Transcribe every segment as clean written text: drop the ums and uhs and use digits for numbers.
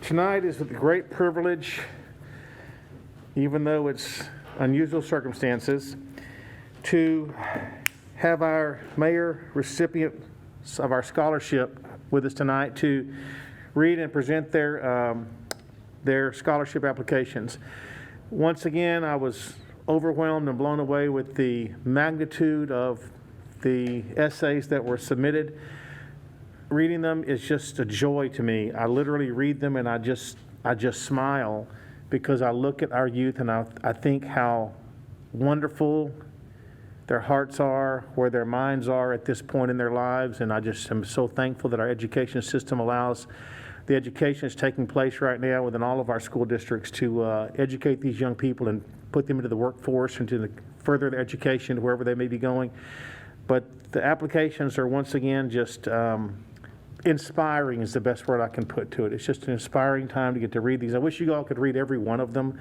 Tonight is with great privilege, even though it's unusual circumstances, to have our mayor recipients of our scholarship with us tonight to read and present their scholarship applications. Once again, I was overwhelmed and blown away with the magnitude of the essays that were submitted. Reading them is just a joy to me. I literally read them and I just smile because I look at our youth and I think how wonderful their hearts are, where their minds are at this point in their lives, and I just am so thankful that our education system allows the education that's taking place right now within all of our school districts to educate these young people and put them into the workforce and to further their education wherever they may be going. But the applications are once again just inspiring is the best word I can put to it. It's just an inspiring time to get to read these. I wish you all could read every one of them,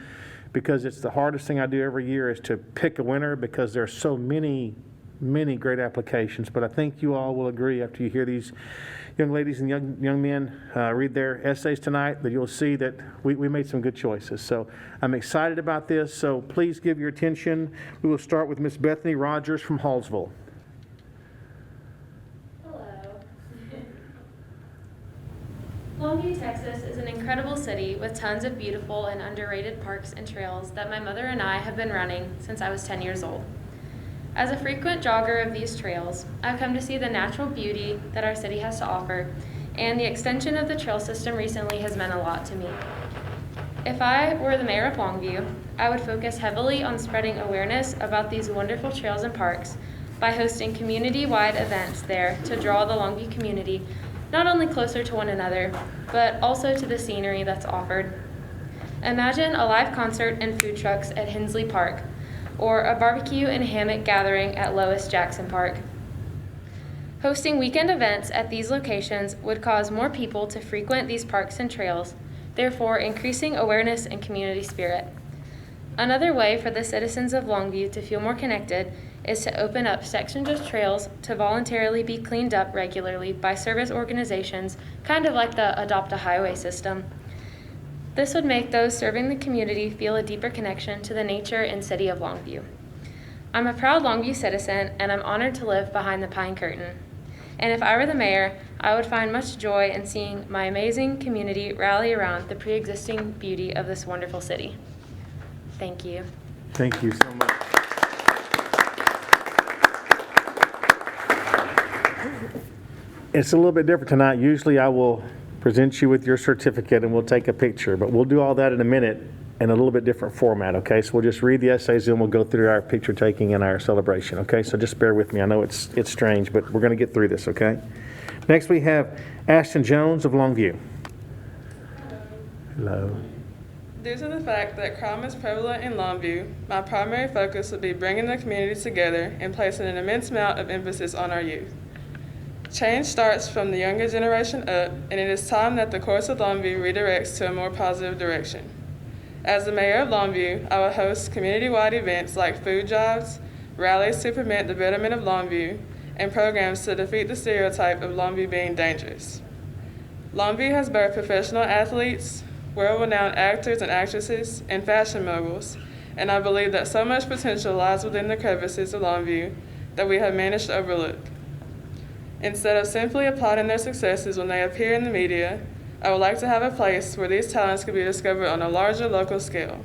because it's the hardest thing I do every year is to pick a winner, because there are so many great applications. But I think you all will agree after you hear these young ladies and young men read their essays tonight that you'll see that we made some good choices. So I'm excited about this. So please give your attention. We will start with Miss Bethany Rogers from Hallsville. Longview, Texas is an incredible city with tons of beautiful and underrated parks and trails that my mother and I have been running since I was 10 years old. As a frequent jogger of these trails, I've come to see the natural beauty that our city has to offer, and the extension of the trail system recently has meant a lot to me. If I were the mayor of Longview, I would focus heavily on spreading awareness about these wonderful trails and parks by hosting community-wide events there to draw the Longview community not only closer to one another, but also to the scenery that's offered. Imagine a live concert and food trucks at Hensley Park, or a barbecue and hammock gathering at Lois Jackson Park. Hosting weekend events at these locations would cause more people to frequent these parks and trails, therefore increasing awareness and community spirit. Another way for the citizens of Longview to feel more connected is to open up sections of trails to voluntarily be cleaned up regularly by service organizations, kind of like the Adopt a Highway system. This would make those serving the community feel a deeper connection to the nature and city of Longview. I'm a proud Longview citizen, and I'm honored to live behind the pine curtain. And if I were the mayor, I would find much joy in seeing my amazing community rally around the pre-existing beauty of this wonderful city. Thank you. Thank you so much. It's a little bit different tonight. Usually I will present you with your certificate and we'll take a picture, but we'll do all that in a minute in a little bit different format, okay? So we'll just read the essays and we'll go through our picture taking and our celebration, okay? So just bear with me. I know it's strange, but we're going to get through this, okay? Next we have Ashton Jones of Longview. Hello. Due to the fact that crime is prevalent in Longview, my primary focus would be bringing the community together and placing an immense amount of emphasis on our youth. Change starts from the younger generation up, and it is time that the course of Longview redirects to a more positive direction. As the mayor of Longview, I will host community-wide events like food drives, rallies to promote the betterment of Longview, and programs to defeat the stereotype of Longview being dangerous. Longview has both professional athletes, world-renowned actors and actresses, and fashion moguls, and I believe that so much potential lies within the crevices of Longview that we have managed to overlook. Instead of simply applauding their successes when they appear in the media, I would like to have a place where these talents could be discovered on a larger local scale.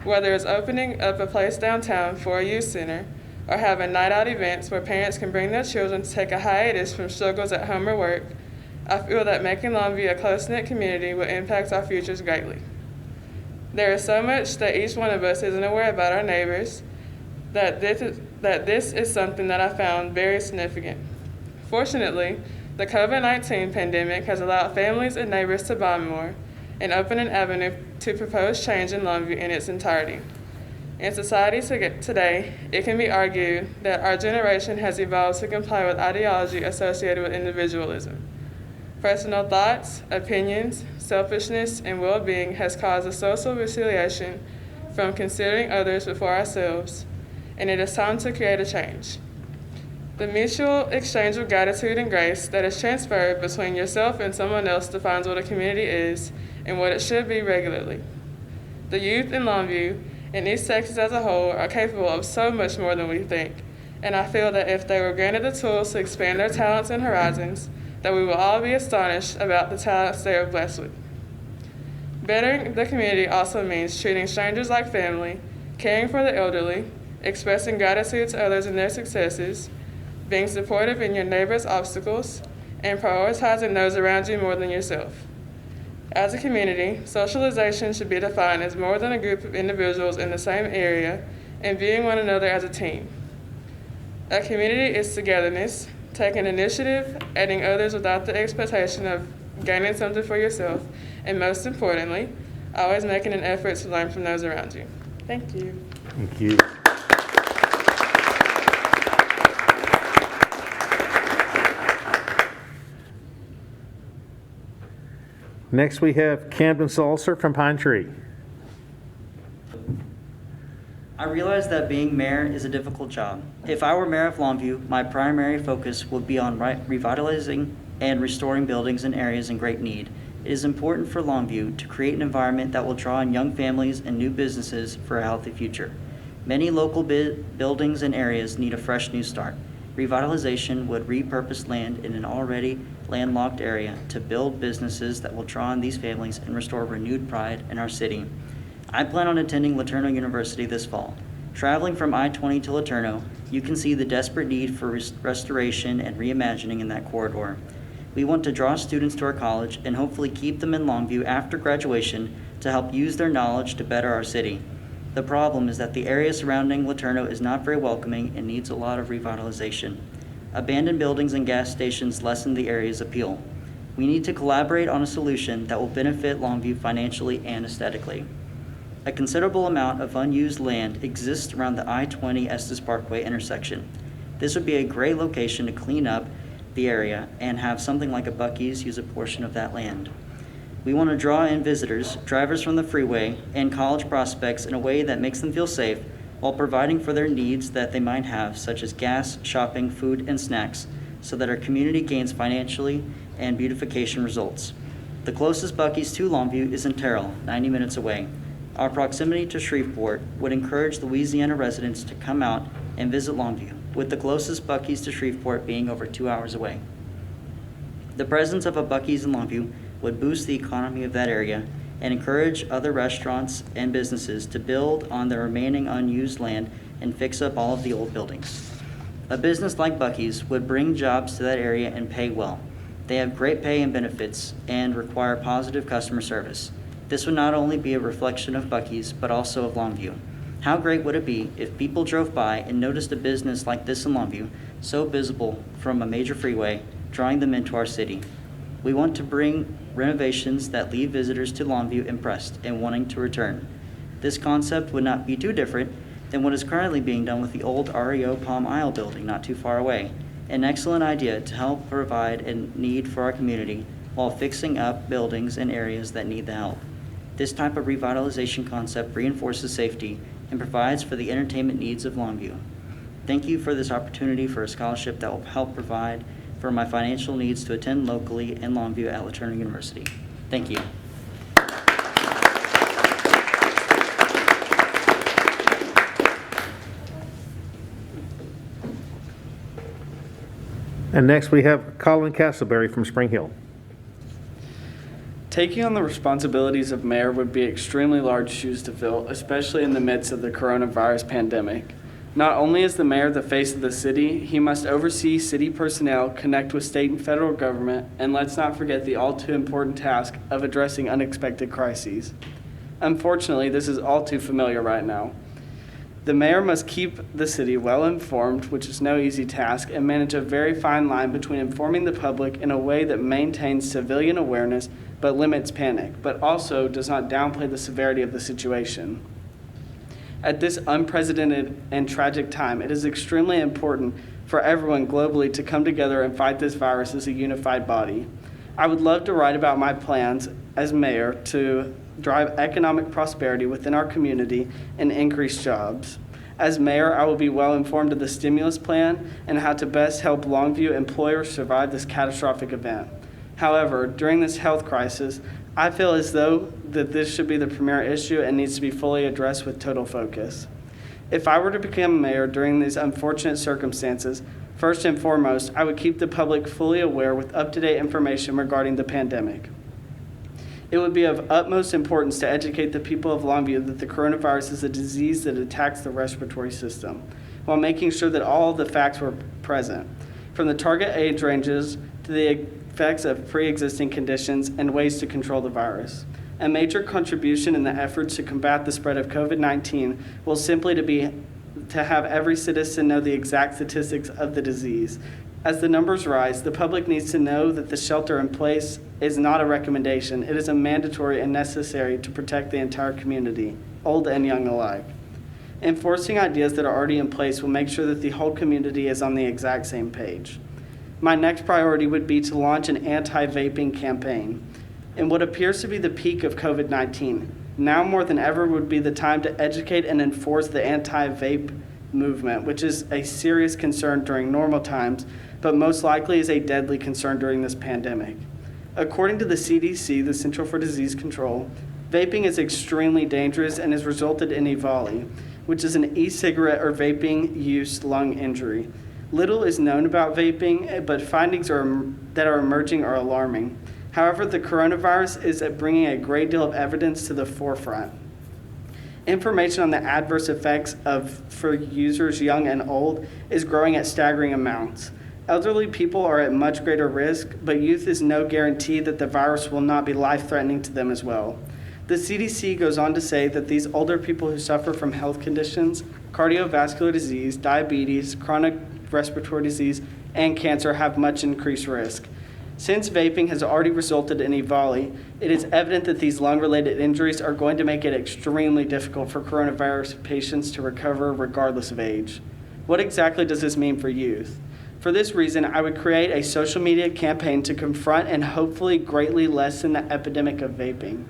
Whether it's opening up a place downtown for a youth center, or having night-out events where parents can bring their children to take a hiatus from struggles at home or work, I feel that making Longview a close-knit community will impact our futures greatly. There is so much that each one of us isn't aware about our neighbors that this is something that I found very significant. Fortunately, the COVID-19 pandemic has allowed families and neighbors to bond more and open an avenue to propose change in Longview in its entirety. In society today, it can be argued that our generation has evolved to comply with ideology associated with individualism. Personal thoughts, opinions, selfishness, and well-being has caused a social reconciliation from considering others before ourselves, and it is time to create a change. The mutual exchange of gratitude and grace that is transferred between yourself and someone else defines what a community is and what it should be regularly. The youth in Longview and East Texas as a whole are capable of so much more than we think, and I feel that if they were granted the tools to expand their talents and horizons, that we will all be astonished about the talents they are blessed with. Bettering the community also means treating strangers like family, caring for the elderly, expressing gratitude to others in their successes, being supportive in your neighbor's obstacles, and prioritizing those around you more than yourself. As a community, socialization should be defined as more than a group of individuals in the same area and viewing one another as a team. A community is togetherness, taking initiative, aiding others without the expectation of gaining something for yourself, and most importantly, always making an effort to learn from those around you. Thank you. Thank you. Next, we have Camden Salsa from Pine Tree. I realize that being mayor is a difficult job. If I were mayor of Longview, my primary focus would be on revitalizing and restoring buildings and areas in great need. It is important for Longview to create an environment that will draw in young families and new businesses for a healthy future. Many local buildings and areas need a fresh new start. Revitalization would repurpose land in an already landlocked area to build businesses that will draw in these families and restore renewed pride in our city. I plan on attending LeTourneau University this fall. Traveling from I-20 to LeTourneau, you can see the desperate need for restoration and reimagining in that corridor. We want to draw students to our college and hopefully keep them in Longview after graduation to help use their knowledge to better our city. The problem is that the area surrounding LeTourneau is not very welcoming and needs a lot of revitalization. Abandoned buildings and gas stations lessen the area's appeal. We need to collaborate on a solution that will benefit Longview financially and aesthetically. A considerable amount of unused land exists around the I-20 Estes Parkway intersection. This would be a great location to clean up the area and have something like a Buc-ee's use a portion of that land. We want to draw in visitors, drivers from the freeway, and college prospects in a way that makes them feel safe while providing for their needs that they might have, such as gas, shopping, food, and snacks, so that our community gains financially and beautification results. The closest Buc-ee's to Longview is in Terrell, 90 minutes away. Our proximity to Shreveport would encourage Louisiana residents to come out and visit Longview, with the closest Buc-ee's to Shreveport being over 2 hours away. The presence of a Buc-ee's in Longview would boost the economy of that area and encourage other restaurants and businesses to build on the remaining unused land and fix up all of the old buildings. A business like Buc-ee's would bring jobs to that area and pay well. They have great pay and benefits and require positive customer service. This would not only be a reflection of Buc-ee's, but also of Longview. How great would it be if people drove by and noticed a business like this in Longview, so visible from a major freeway, drawing them into our city? We want to bring renovations that leave visitors to Longview impressed and wanting to return. This concept would not be too different than what is currently being done with the old REO Palm Isle building not too far away. An excellent idea to help provide a need for our community while fixing up buildings and areas that need the help. This type of revitalization concept reinforces safety and provides for the entertainment needs of Longview. Thank you for this opportunity for a scholarship that will help provide for my financial needs to attend locally in Longview at LeTourneau University. Thank you. And next we have Colin Castleberry from Spring Hill. Taking on the responsibilities of mayor would be extremely large shoes to fill, especially in the midst of the coronavirus pandemic. Not only is the mayor the face of the city, he must oversee city personnel, connect with state and federal government, and let's not forget the all too important task of addressing unexpected crises. Unfortunately, this is all too familiar right now. The mayor must keep the city well informed, which is no easy task, and manage a very fine line between informing the public in a way that maintains civilian awareness but limits panic, but also does not downplay the severity of the situation. At this unprecedented and tragic time, it is extremely important for everyone globally to come together and fight this virus as a unified body. I would love to write about my plans as mayor to drive economic prosperity within our community and increase jobs. As mayor, I will be well informed of the stimulus plan and how to best help Longview employers survive this catastrophic event. However, during this health crisis, I feel as though that this should be the premier issue and needs to be fully addressed with total focus. If I were to become mayor during these unfortunate circumstances, first and foremost, I would keep the public fully aware with up-to-date information regarding the pandemic. It would be of utmost importance to educate the people of Longview that the coronavirus is a disease that attacks the respiratory system, while making sure that all of the facts were present, from the target age ranges to the effects of pre-existing conditions and ways to control the virus. A major contribution in the efforts to combat the spread of COVID-19 will simply to have every citizen know the exact statistics of the disease. As the numbers rise, the public needs to know that the shelter in place is not a recommendation. It is a mandatory and necessary to protect the entire community, old and young alike. Enforcing ideas that are already in place will make sure that the whole community is on the exact same page. My next priority would be to launch an anti-vaping campaign. In what appears to be the peak of COVID-19, now more than ever would be the time to educate and enforce the anti-vape movement, which is a serious concern during normal times, but most likely is a deadly concern during this pandemic. According to the CDC, the Central for Disease Control, vaping is extremely dangerous and has resulted in EVALI, which is an e-cigarette or vaping use lung injury. Little is known about vaping, but findings that are emerging are alarming. However, the coronavirus is bringing a great deal of evidence to the forefront. Information on the adverse effects for users young and old is growing at staggering amounts. Elderly people are at much greater risk, but youth is no guarantee that the virus will not be life-threatening to them as well. The CDC goes on to say that these older people who suffer from health conditions, cardiovascular disease, diabetes, chronic respiratory disease, and cancer have much increased risk. Since vaping has already resulted in EVALI, it is evident that these lung-related injuries are going to make it extremely difficult for coronavirus patients to recover regardless of age. What exactly does this mean for youth? For this reason, I would create a social media campaign to confront and hopefully greatly lessen the epidemic of vaping.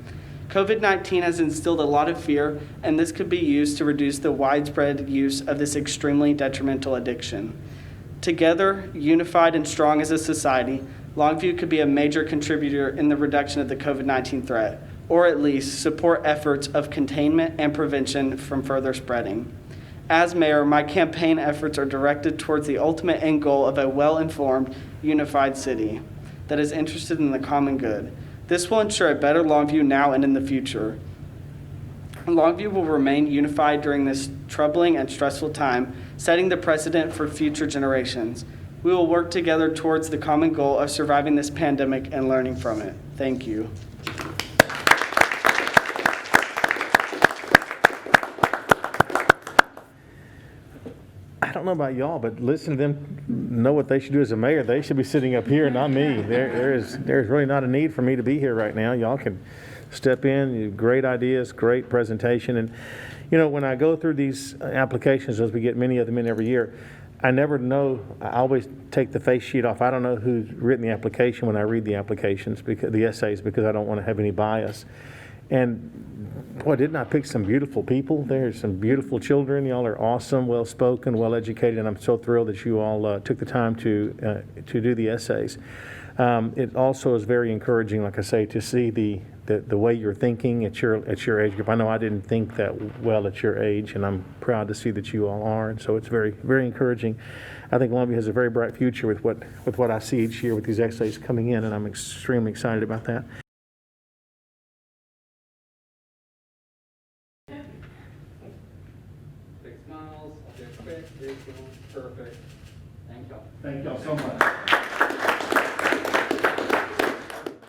COVID-19 has instilled a lot of fear, and this could be used to reduce the widespread use of this extremely detrimental addiction. Together, unified and strong as a society, Longview could be a major contributor in the reduction of the COVID-19 threat, or at least support efforts of containment and prevention from further spreading. As mayor, my campaign efforts are directed towards the ultimate end goal of a well-informed, unified city that is interested in the common good. This will ensure a better Longview now and in the future. Longview will remain unified during this troubling and stressful time, setting the precedent for future generations. We will work together towards the common goal of surviving this pandemic and learning from it. Thank you. I don't know about y'all, but listen to them know what they should do as a mayor. They should be sitting up here, not me. There's really not a need for me to be here right now. Y'all can step in. Great ideas, great presentation. And, you know, when I go through these applications, as we get many of them in every year, I never know. I always take the face sheet off. I don't know who's written the application when I read the applications, because the essays, because I don't want to have any bias. And boy, didn't I pick some beautiful people? There's some beautiful children. Y'all are awesome, well-spoken, well-educated, and I'm so thrilled that you all took the time to do the essays. It also is very encouraging, like I say, to see the way you're thinking at your age group. I know I didn't think that well at your age, and I'm proud to see that you all are. And so it's very, very encouraging. I think Longview has a very bright future with what I see each year with these essays coming in, and I'm extremely excited about that. Big smiles, good quick, perfect. Thank y'all. Thank y'all so much.